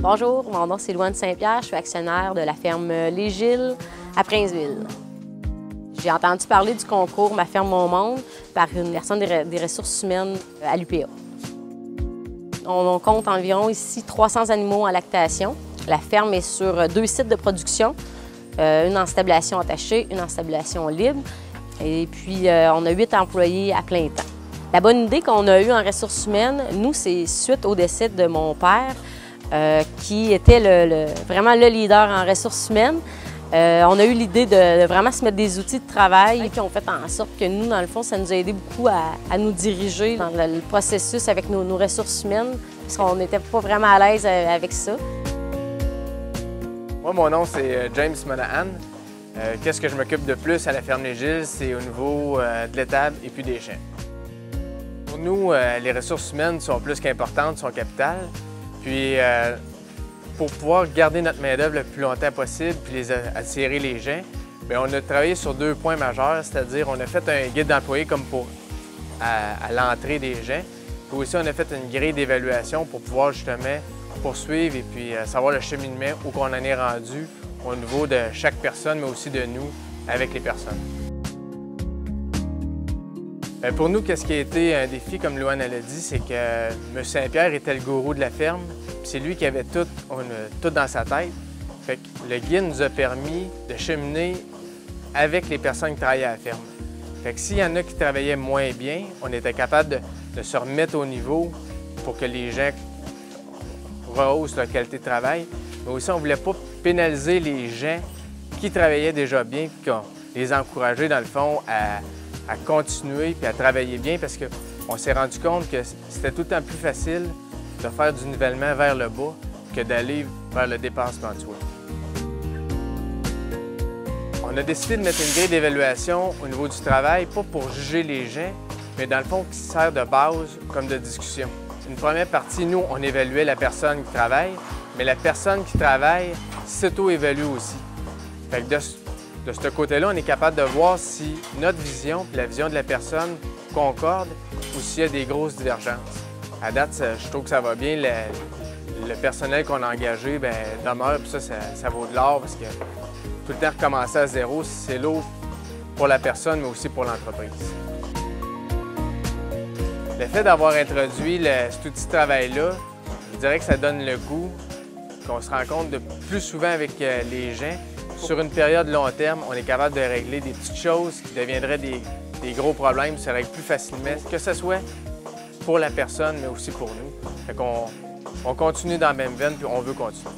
Bonjour, mon nom c'est Louane Saint-Pierre, je suis actionnaire de la ferme Les Gilles à Princeville. J'ai entendu parler du concours Ma ferme Mon Monde par une personne des ressources humaines à l'UPA. On compte environ ici 300 animaux en lactation. La ferme est sur 2 sites de production, une en stabulation attachée, une en stabulation libre. Et puis, on a 8 employés à plein temps. La bonne idée qu'on a eue en ressources humaines, nous, c'est suite au décès de mon père, qui était vraiment le leader en ressources humaines. On a eu l'idée de vraiment se mettre des outils de travail qui ont fait en sorte que nous, dans le fond, ça nous a aidé beaucoup à nous diriger dans le processus avec nos ressources humaines, parce qu'on n'était pas vraiment à l'aise avec ça. Moi, mon nom, c'est James Monahan. Qu'est-ce que je m'occupe de plus à la ferme Les Gilles? C'est au niveau de l'étable et puis des chiens. Pour nous, les ressources humaines sont plus qu'importantes, sont capitales. Puis, pour pouvoir garder notre main-d'œuvre le plus longtemps possible puis attirer les gens, bien, on a travaillé sur 2 points majeurs, c'est-à-dire on a fait un guide d'employés comme à l'entrée des gens. Puis aussi, on a fait une grille d'évaluation pour pouvoir justement poursuivre et puis savoir le cheminement où on en est rendu au niveau de chaque personne, mais aussi de nous avec les personnes. Pour nous, qu'est-ce qui a été un défi, comme Louane l'a dit, c'est que M. Saint-Pierre était le gourou de la ferme. C'est lui qui avait tout dans sa tête. Fait que le guide nous a permis de cheminer avec les personnes qui travaillaient à la ferme. Fait que s'il y en a qui travaillaient moins bien, on était capable de se remettre au niveau pour que les gens rehaussent leur qualité de travail. Mais aussi, on ne voulait pas pénaliser les gens qui travaillaient déjà bien et les encourager, dans le fond, à continuer et à travailler bien parce qu'on s'est rendu compte que c'était tout le temps plus facile de faire du nivellement vers le bas que d'aller vers le dépassement de soi. On a décidé de mettre une grille d'évaluation au niveau du travail, pas pour juger les gens, mais dans le fond qui sert de base comme de discussion. Une première partie, nous, on évaluait la personne qui travaille, mais la personne qui travaille s'auto-évalue aussi. Fait que de ce côté-là, on est capable de voir si notre vision et la vision de la personne concorde ou s'il y a des grosses divergences. À date, je trouve que ça va bien. Le personnel qu'on a engagé demeure, puis ça vaut de l'or parce que tout le temps recommencer à zéro, c'est lourd pour la personne, mais aussi pour l'entreprise. Le fait d'avoir introduit cet outil de travail-là, je dirais que ça donne le goût qu'on se rencontre de plus souvent avec les gens. Sur une période long terme, on est capable de régler des petites choses qui deviendraient des gros problèmes, se règlent plus facilement, que ce soit pour la personne, mais aussi pour nous. Fait qu'on continue dans la même veine, puis on veut continuer.